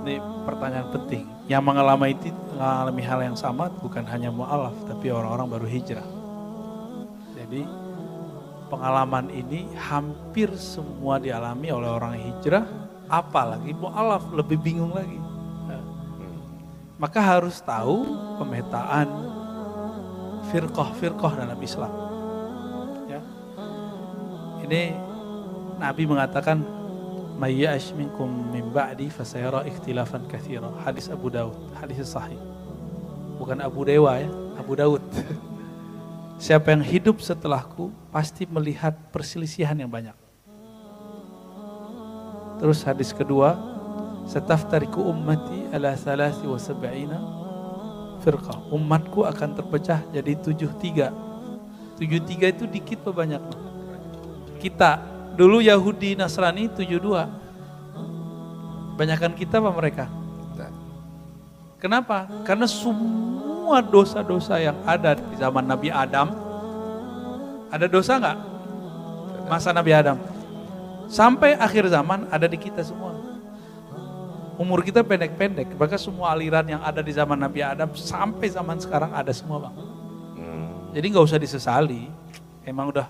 Ini pertanyaan penting. Yang mengalami hal yang sama bukan hanya mu'alaf, tapi orang-orang baru hijrah. Jadi pengalaman ini hampir semua dialami oleh orang hijrah, apalagi mu'alaf, lebih bingung lagi. Maka harus tahu pemetaan firqah-firqah dalam Islam. Ya. Ini Nabi mengatakan, "May ya'ish minkum min ba'di fasayara ikhtilafan katsira." Hadis Abu Daud, hadis sahih. Bukan Abu Dewa ya, Abu Daud. Siapa yang hidup setelahku pasti melihat perselisihan yang banyak. Terus hadis kedua, "Sataftariku ummati ala 73 firqah." Umatku akan terpecah jadi 73. 73 itu dikit apa banyak? Kita dulu Yahudi Nasrani 72. Banyakan kita apa mereka? Kenapa? Karena semua dosa-dosa yang ada di zaman Nabi Adam, ada dosa nggak? Masa Nabi Adam sampai akhir zaman ada di kita semua. Umur kita pendek-pendek, bahkan semua aliran yang ada di zaman Nabi Adam sampai zaman sekarang ada semua, Bang. Jadi nggak usah disesali. Emang udah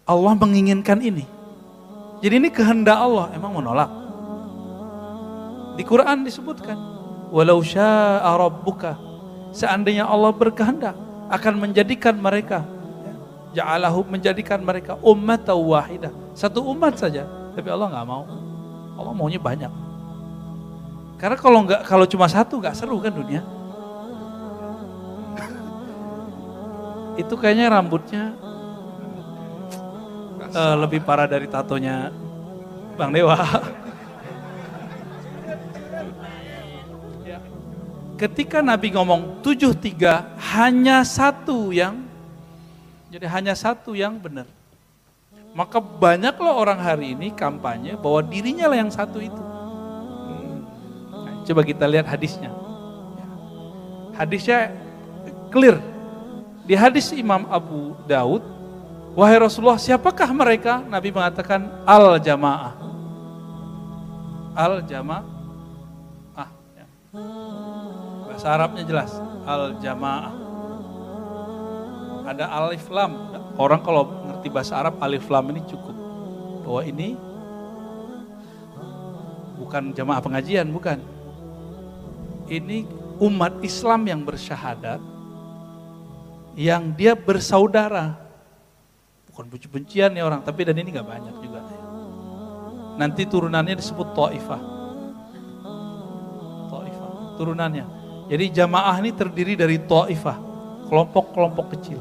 Allah menginginkan ini. Jadi ini kehendak Allah, emang menolak. Di Quran disebutkan, walau syaa rabbuka, seandainya Allah berkehendak akan menjadikan mereka, ja'alahu, menjadikan mereka ummatan wahidah, satu umat saja, tapi Allah nggak mau. Allah maunya banyak. Karena kalau cuma satu nggak seru kan dunia. Itu kayaknya rambutnya lebih parah dari tatonya Bang Dewa. Ketika Nabi ngomong 73, hanya satu yang benar. Maka banyaklah orang hari ini kampanye bahwa dirinya lah yang satu itu. Coba kita lihat hadisnya. Hadisnya clear. Di hadis Imam Abu Daud, wahai Rasulullah, siapakah mereka? Nabi mengatakan al-jamaah. Al-jamaah. Bahasa Arabnya jelas, al-jamaah. Ada alif lam. Orang kalau ngerti bahasa Arab, alif lam ini cukup. Bahwa ini bukan jamaah pengajian, bukan. Ini umat Islam yang bersyahadat, yang dia bersaudara. Bukan benci-bencian nih orang, tapi dan ini gak banyak juga. Nanti turunannya disebut Taifah. Turunannya. Jadi jamaah ini terdiri dari Taifah, kelompok-kelompok kecil.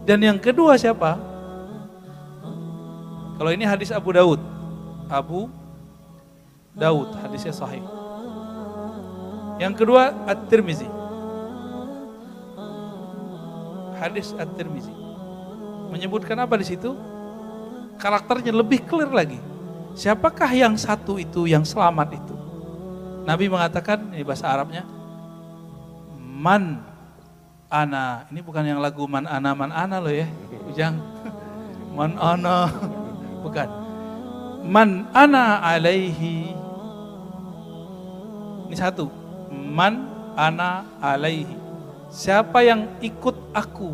Dan yang kedua siapa? Kalau ini hadis Abu Daud. Hadisnya sahih. Yang kedua At-Tirmizi. Hadis At-Tirmizi menyebutkan apa di situ? Karakternya lebih clear lagi. Siapakah yang satu itu, yang selamat itu? Nabi mengatakan, ini bahasa Arabnya, man ana. Ini bukan yang lagu man ana loh ya. Ujang. Man ana. Bukan. Man ana alaihi. Ini satu. Man ana alaihi. Siapa yang ikut aku?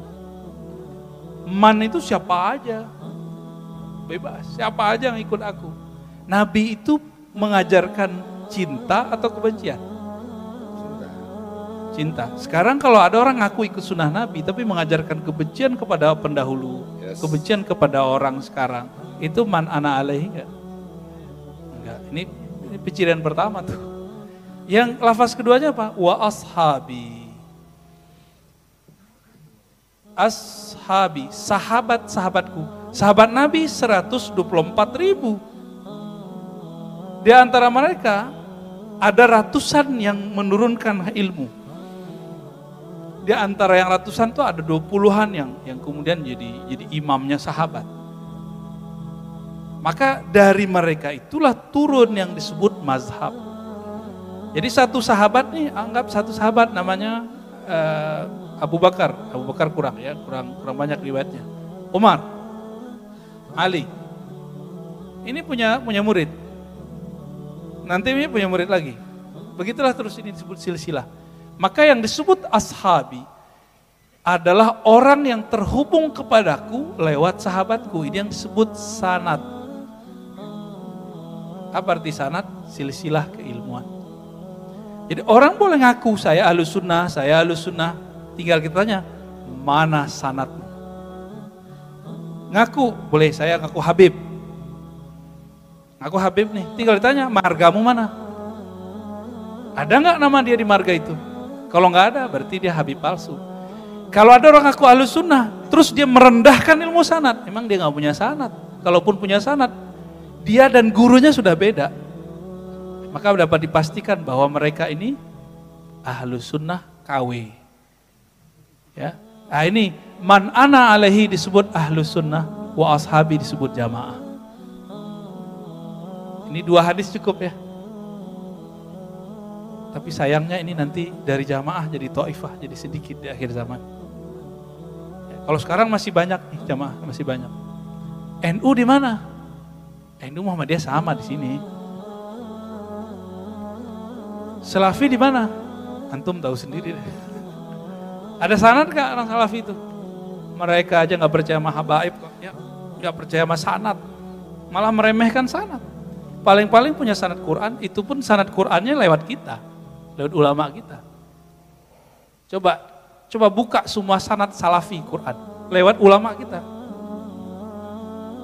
Man itu siapa aja. Bebas. Siapa aja yang ikut aku. Nabi itu mengajarkan cinta atau kebencian? Cinta. Sekarang kalau ada orang ngaku ikut sunnah Nabi tapi mengajarkan kebencian kepada pendahulu, kebencian kepada orang sekarang, itu man ana alaihi enggak? Enggak. Ini pencirian pertama tuh. Yang lafaz keduanya apa? Wa ashabi. Ashabi, sahabat-sahabatku. Sahabat Nabi 124.000. Di antara mereka ada ratusan yang menurunkan ilmu. Di antara yang ratusan itu ada 20-an yang kemudian jadi imamnya sahabat. Maka dari mereka itulah turun yang disebut mazhab. Jadi satu sahabat nih, anggap satu sahabat namanya Abu Bakar. Abu Bakar kurang banyak riwayatnya. Umar, Ali. Ini punya murid. nanti ini punya murid lagi. Begitulah terus ini disebut silsilah. Maka yang disebut ashabi adalah orang yang terhubung kepadaku lewat sahabatku. Ini yang disebut sanad. Apa arti sanad? Silsilah keilmuan. Jadi orang boleh ngaku saya ahlus sunnah, tinggal kita tanya, mana sanadmu? Ngaku, boleh saya ngaku Habib. Ngaku Habib nih, tinggal ditanya, margamu mana? Ada nggak nama dia di marga itu? Kalau nggak ada, berarti dia Habib palsu. Kalau ada orang ngaku ahlus sunnah, terus dia merendahkan ilmu sanad, emang dia nggak punya sanad. Kalaupun punya sanad, dia dan gurunya sudah beda. Maka dapat dipastikan bahwa mereka ini ahlus sunnah KW. Ya, nah ini man ana alaihi disebut ahlus sunnah, wa ashabi disebut jamaah. Ini 2 hadis cukup ya. Tapi sayangnya ini nanti dari jamaah jadi taifah, jadi sedikit di akhir zaman. Ya, kalau sekarang masih banyak nih jamaah, masih banyak. NU di mana? NU Muhammadiyah sama di sini. Salafi di mana? Antum tahu sendiri deh. Ada sanad gak orang Salafi itu? Mereka aja nggak percaya sama habaib, ya, nggak percaya sama sanad, malah meremehkan sanad. Paling-paling punya sanad Quran, itu pun sanad Qurannya lewat kita, lewat ulama kita. Coba buka semua sanad Salafi Quran lewat ulama kita.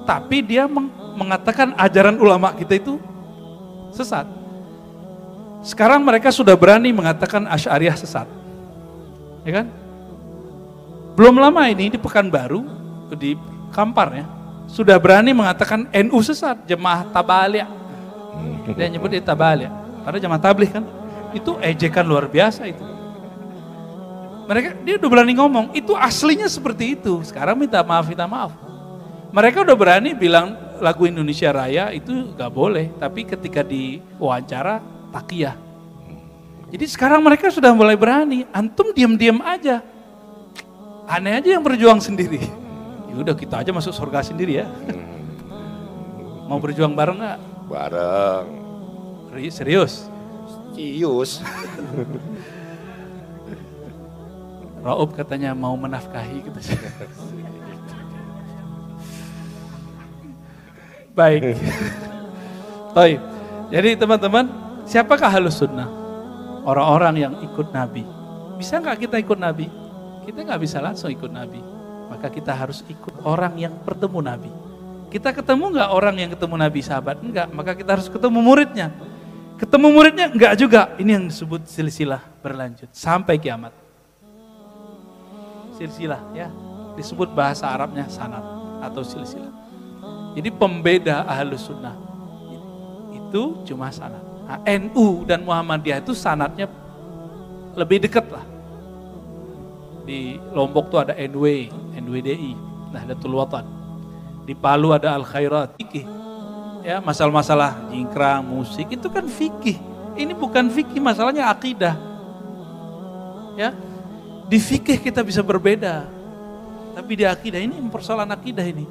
Tapi dia mengatakan ajaran ulama kita itu sesat. Sekarang mereka sudah berani mengatakan Asy'ariyah sesat. Ya kan? Belum lama ini di Pekanbaru, di Kampar ya, sudah berani mengatakan NU sesat, jemaah Tabligh. Dia nyebut itu Tabligh. Padahal jemaah Tabligh kan, itu ejekan luar biasa itu. Dia udah berani ngomong, itu aslinya seperti itu. Sekarang minta maaf. Mereka udah berani bilang lagu Indonesia Raya itu gak boleh, tapi ketika diwawancara takiyah. Jadi sekarang mereka sudah mulai berani, antum diam-diam aja. Aneh aja yang berjuang sendiri. Ya udah kita aja masuk surga sendiri ya. Mau berjuang bareng gak? Bareng. Serius? Cius. Raub katanya mau menafkahi gitu. Baik. Baik. Jadi teman-teman, siapakah ahlus sunnah? Orang-orang yang ikut Nabi. Bisa nggak kita ikut Nabi? Kita nggak bisa langsung ikut Nabi. Maka kita harus ikut orang yang bertemu Nabi. Kita ketemu nggak orang yang ketemu Nabi sahabat? Enggak. Maka kita harus ketemu muridnya. Ketemu muridnya enggak juga. Ini yang disebut silsilah berlanjut sampai kiamat. Silsilah ya, disebut bahasa Arabnya sanad atau silsilah. Jadi pembeda ahlus sunnah itu cuma sanad. Nah, NU dan Muhammadiyah itu sanadnya lebih dekat lah. Di Lombok tuh ada NW, NWDI, Nahdlatul Watan. Di Palu ada Al Khairat, fikih. Ya, masalah-masalah jingkrang, musik itu kan fikih. Ini bukan fikih, masalahnya akidah. Ya. Di fikih kita bisa berbeda. Tapi di akidah ini persoalan akidah ini.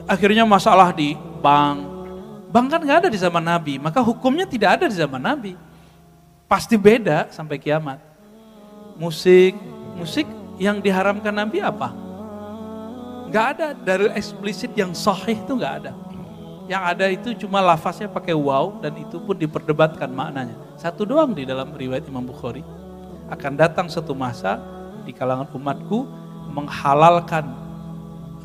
Akhirnya masalah di bank. Bank kan nggak ada di zaman Nabi, maka hukumnya tidak ada di zaman Nabi. Pasti beda sampai kiamat. Musik yang diharamkan Nabi apa? Nggak ada, dari eksplisit yang sahih itu nggak ada. Yang ada itu cuma lafaznya pakai waw dan itu pun diperdebatkan maknanya. Satu doang di dalam riwayat Imam Bukhari. Akan datang satu masa di kalangan umatku menghalalkan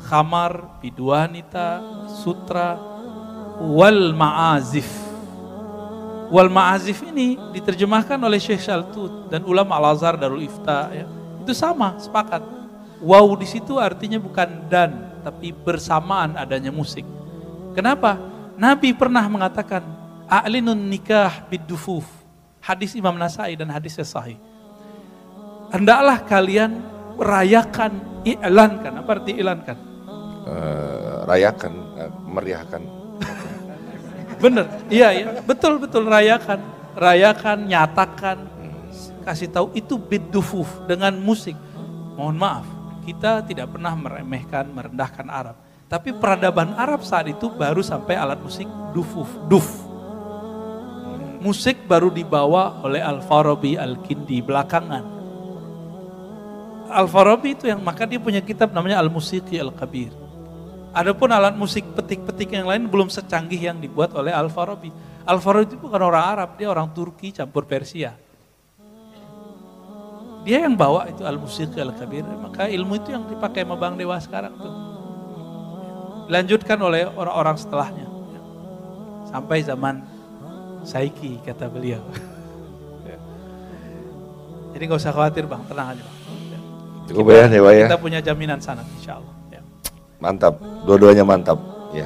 khamar, biduanita, sutra, wal ma'azif. Wal ma'azif ini diterjemahkan oleh Syekh Shaltut dan ulama Al-Azhar Darul Ifta ya. Itu sama, sepakat. Waw di situ artinya bukan dan, tapi bersamaan adanya musik. Kenapa? Nabi pernah mengatakan a'linun nikah bidufuf. Hadis Imam Nasai dan hadisnya sahih. Hendaklah kalian rayakan, i'lankan. Apa arti i'lankan? Rayakan, meriahkan. Bener, iya, betul rayakan, nyatakan, kasih tahu itu bidufuf dengan musik. Mohon maaf, kita tidak pernah meremehkan, merendahkan Arab. Tapi peradaban Arab saat itu baru sampai alat musik duf. Musik baru dibawa oleh Al-Farabi Al-Kindi belakangan. Al-Farabi itu yang maka dia punya kitab namanya Al-Musiqi Al-Kabir. Adapun alat musik petik-petik yang lain belum secanggih yang dibuat oleh Al-Farabi. Al-Farabi itu bukan orang Arab, dia orang Turki campur Persia. Dia yang bawa itu Al-Musiqi Al-Kabir, maka ilmu itu yang dipakai sama Bang Dewa sekarang tuh. Dilanjutkan oleh orang-orang setelahnya. Sampai zaman Saiki kata beliau. Jadi gak usah khawatir Bang, tenang aja Bang. Cukup ya Dewa ya. Kita punya jaminan sana insya Allah. Mantap, dua-duanya mantap. Ya.